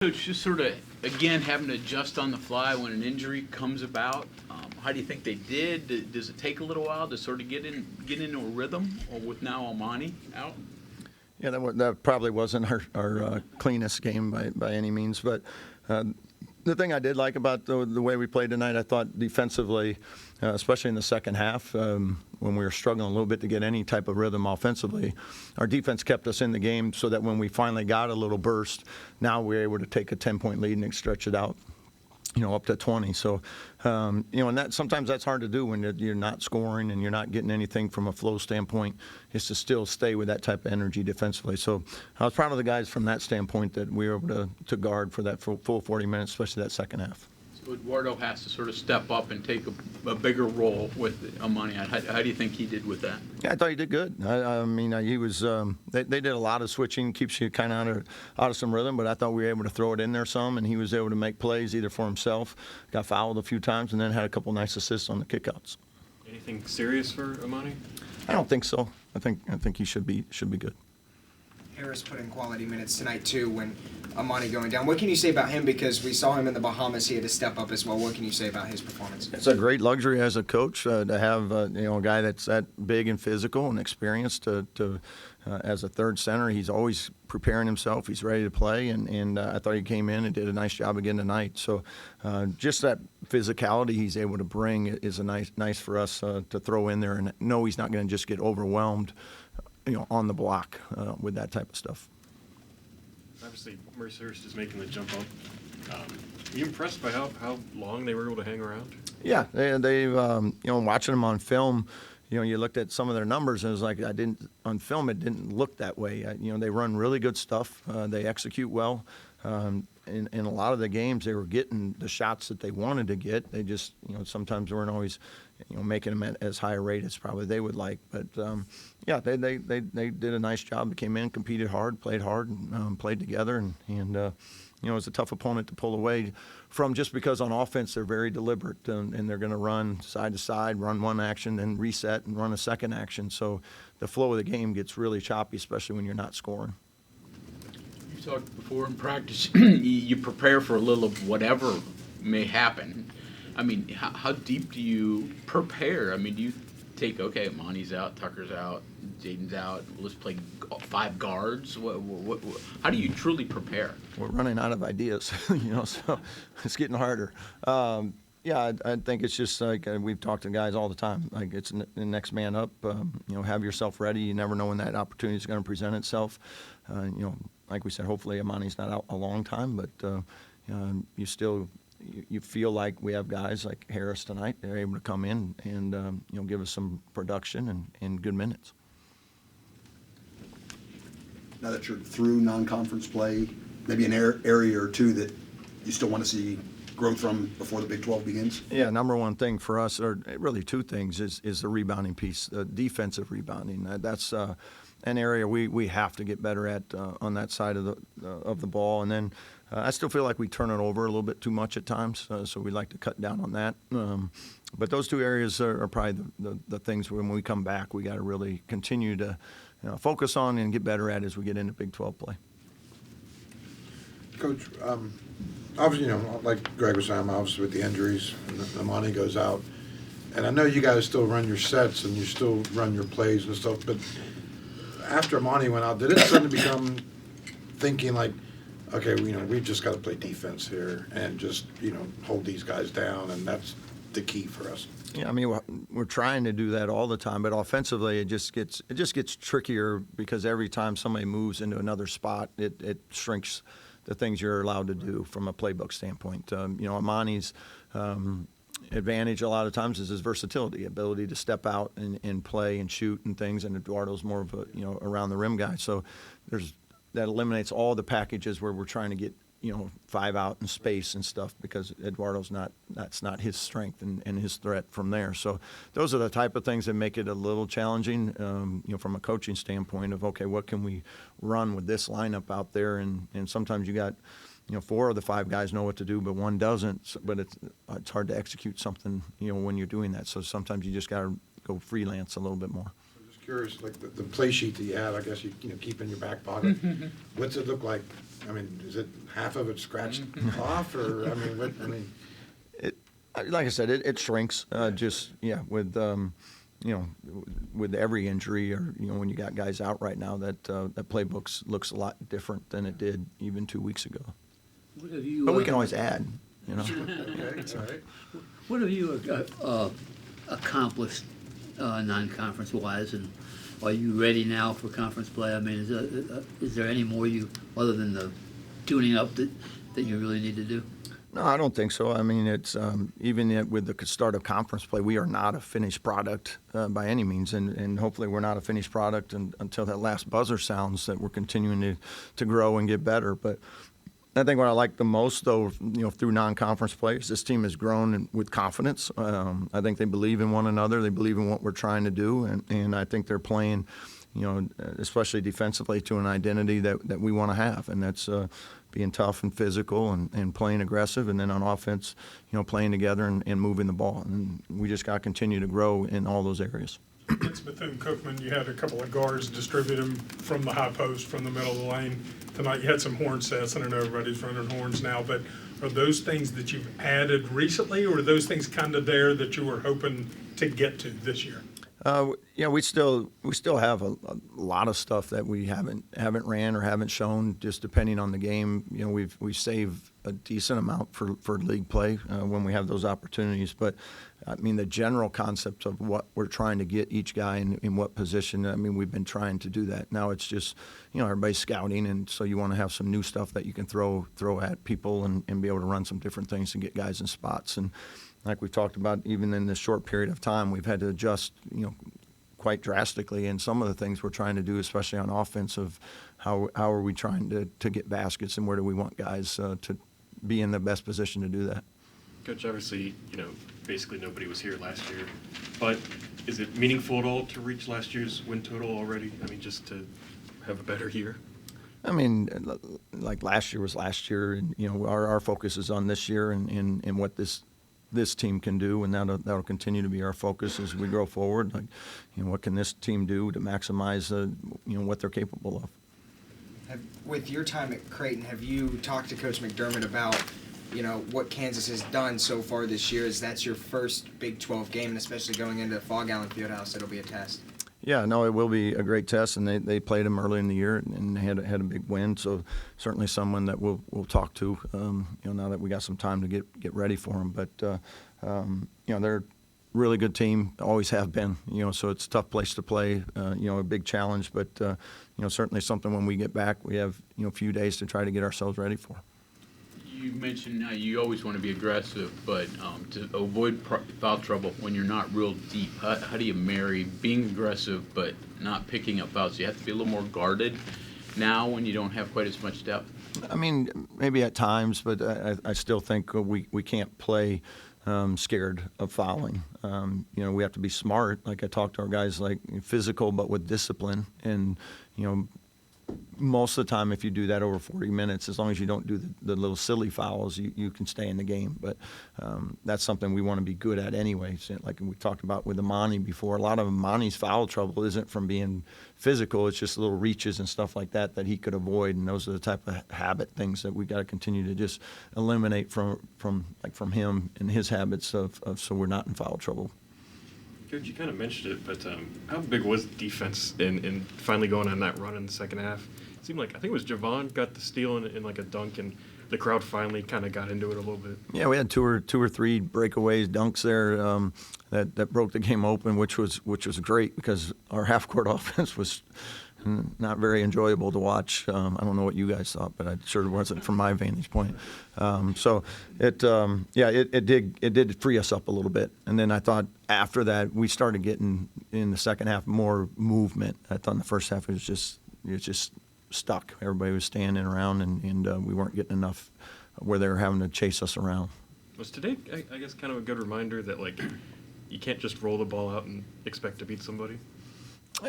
Coach, just sort of, again, having to adjust on the fly when an injury comes about. How do you think they did? Does it take a little while to sort of get into a rhythm, or with now Almani out? Yeah, that probably wasn't our cleanest game by any means. But the thing I did like about the way we played tonight, I thought defensively, especially in the second half, when we were struggling a little bit to get any type of rhythm offensively, our defense kept us in the game so that when we finally got a little burst, now we're able to take a 10-point lead and stretch it out, up to 20. So, and that sometimes that's hard to do when you're not scoring and you're not getting anything from a flow standpoint, is to still stay with that type of energy defensively. So I was proud of the guys from that standpoint that we were able to guard for that full 40 minutes, especially that second half. So Eduardo has to sort of step up and take a bigger role with Almani. How do you think he did with that? Yeah, I thought he did good. I mean, he was. They did a lot of switching, keeps you kind of out of some rhythm. But I thought we were able to throw it in there some, and he was able to make plays either for himself, got fouled a few times, and then had a couple nice assists on the kickouts. Anything serious for Amani? I don't think so. I think he should be good. Harris put in quality minutes tonight too when Amani going down. What can you say about him? Because we saw him in the Bahamas, he had to step up as well. What can you say about his performance? It's a great luxury as a coach to have a guy that's that big and physical and experienced to as a third center. He's always preparing himself. He's ready to play, and I thought he came in and did a nice job again tonight. So just that physicality he's able to bring is a nice for us to throw in there, and know he's not going to just get overwhelmed on the block with that type of stuff. Obviously, Mercyhurst is making the jump up. Are you impressed by how long they were able to hang around? Yeah, they've watching them on film, you looked at some of their numbers and it was like on film it didn't look that way. They run really good stuff. They execute well. In a lot of the games, they were getting the shots that they wanted to get. They just, sometimes weren't always, making them at as high a rate as probably they would like. But yeah, they did a nice job. They came in, competed hard, played hard, and played together, and it was a tough opponent to pull away from, just because on offense they're very deliberate and they're going to run side to side, run one action, then reset and run a second action. So the flow of the game gets really choppy, especially when you're not scoring. You talked before in practice, you prepare for a little of whatever may happen. I mean, how deep do you prepare? I mean, do you take, okay, Monty's out, Tucker's out, Jaden's out, let's play 5 guards? How do you truly prepare? We're running out of ideas, so it's getting harder. Yeah, I think it's just like we've talked to guys all the time. Like, it's the next man up. Have yourself ready. You never know when that opportunity is going to present itself. Like we said, hopefully Amani's not out a long time, but you feel like we have guys like Harris tonight. They're able to come in and give us some production and good minutes. Now that you're through non-conference play, maybe an area or two that you still want to see growth from before the Big 12 begins? Yeah, number one thing for us, or really two things, is the rebounding piece, the defensive rebounding. That's an area we have to get better at on that side of the ball. And then I still feel like we turn it over a little bit too much at times, so we'd like to cut down on that. But those two areas are probably the things when we come back we got to really continue to focus on and get better at as we get into Big 12 play. Coach, obviously, like Greg was saying, obviously with the injuries, and Amani goes out, and I know you guys still run your sets and you still run your plays and stuff, but after Amani went out, did it suddenly become thinking like, okay, we've just got to play defense here and just, hold these guys down, and that's the key for us? Yeah, I mean, we're trying to do that all the time, but offensively it just gets trickier because every time somebody moves into another spot, it shrinks the things you're allowed to do from a playbook standpoint. Amani's advantage a lot of times is his versatility, ability to step out and play and shoot and things, and Eduardo's more of a around the rim guy. So that eliminates all the packages where we're trying to get 5 out in space and stuff, because that's not his strength and his threat from there. So those are the type of things that make it a little challenging, from a coaching standpoint of, okay, what can we run with this lineup out there? And sometimes you got, 4 of the 5 guys know what to do, but one doesn't. But it's hard to execute something, when you're doing that. So sometimes you just got to go freelance a little bit more. I'm just curious, like the play sheet that you have, I guess you keep in your back pocket. What's it look like? I mean, is it half of it scratched off, or Like I said, it shrinks. With every injury, or when you got guys out right now, that playbook looks a lot different than it did even 2 weeks ago. What have you, But we can always add. Okay, it's all right. What have you accomplished non-conference wise, and are you ready now for conference play? I mean, is there any more other than the tuning up that you really need to do? No, I don't think so. I mean, it's even with the start of conference play, we are not a finished product by any means, and hopefully we're not a finished product until that last buzzer sounds, that we're continuing to grow and get better. But I think what I like the most, though, through non-conference play, is this team has grown with confidence. I think they believe in one another. They believe in what we're trying to do, and I think they're playing, especially defensively, to an identity that we want to have, and that's being tough and physical and playing aggressive, and then on offense, playing together and moving the ball. And we just got to continue to grow in all those areas. Against Bethune-Cookman, you had a couple of guards distribute them from the high post, from the middle of the lane. Tonight you had some horn sets, and I know everybody's running horns now, but are those things that you've added recently, or are those things kind of there that you were hoping to get to this year? We still have a lot of stuff that we haven't ran or haven't shown, just depending on the game. We save a decent amount for league play when we have those opportunities. But I mean, the general concept of what we're trying to get each guy in what position, I mean, we've been trying to do that. Now it's just, everybody's scouting, and so you want to have some new stuff that you can throw at people and be able to run some different things and get guys in spots. And like we've talked about, even in this short period of time, we've had to adjust, quite drastically. And some of the things we're trying to do, especially on offense, of how are we trying to get baskets, and where do we want guys to be in the best position to do that. Coach, obviously, basically nobody was here last year, but is it meaningful at all to reach last year's win total already? I mean, just to have a better year? I mean, like last year was last year, and our focus is on this year and what this team can do, and that'll continue to be our focus as we go forward. Like, what can this team do to maximize what they're capable of? With your time at Creighton, have you talked to Coach McDermott about what Kansas has done so far this year? As that's your first Big 12 game, and especially going into Fog Allen Fieldhouse, it'll be a test. Yeah, no, it will be a great test, and they played them early in the year and had a big win. So certainly someone that we'll talk to, now that we got some time to get ready for them. But they're a really good team, always have been. So it's a tough place to play. A big challenge, but certainly something when we get back, we have a few days to try to get ourselves ready for. You mentioned you always want to be aggressive, but to avoid foul trouble when you're not real deep, how do you marry being aggressive but not picking up fouls? You have to be a little more guarded now when you don't have quite as much depth. I mean, maybe at times, but I still think we can't play scared of fouling. We have to be smart. Like I talked to our guys, like physical but with discipline, and most of the time, if you do that over 40 minutes, as long as you don't do the little silly fouls, you can stay in the game. But that's something we want to be good at anyway. So, like we talked about with Amani before, a lot of Amani's foul trouble isn't from being physical. It's just little reaches and stuff like that he could avoid. And those are the type of habit things that we got to continue to just eliminate from him and his habits of so we're not in foul trouble. Coach, you kind of mentioned it, but how big was defense in finally going on that run in the second half? It seemed like, I think it was Javon got the steal in like a dunk, and the crowd finally kind of got into it a little bit. Yeah, we had two or three breakaways, dunks there that broke the game open, which was great because our half-court offense was not very enjoyable to watch. I don't know what you guys thought, but it sure wasn't from my vantage point. So it did free us up a little bit. And then I thought after that we started getting in the second half more movement. I thought in the first half it was just stuck. Everybody was standing around and we weren't getting enough where they were having to chase us around. Was today, I guess, kind of a good reminder that like you can't just roll the ball out and expect to beat somebody?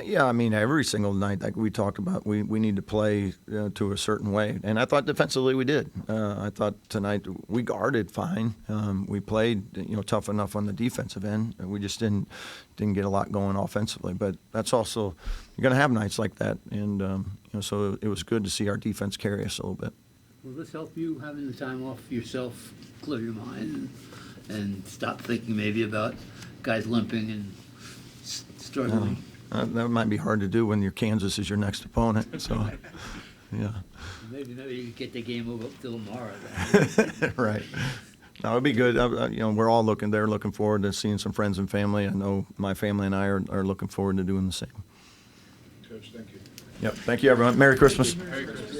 Yeah, I mean, every single night, like we talked about, we need to play to a certain way. And I thought defensively we did. I thought tonight we guarded fine. We played, tough enough on the defensive end. We just didn't get a lot going offensively. But that's also, you're going to have nights like that. And, so it was good to see our defense carry us a little bit. Will this help you having the time off yourself, clear your mind, and stop thinking maybe about guys limping and struggling? That might be hard to do when Kansas is your next opponent. So, yeah. Maybe you can get the game over up till tomorrow. Right. No, it'd be good. We're all they're looking forward to seeing some friends and family. I know my family and I are looking forward to doing the same. Coach, thank you. Yep. Thank you, everyone. Merry Christmas. Merry Christmas.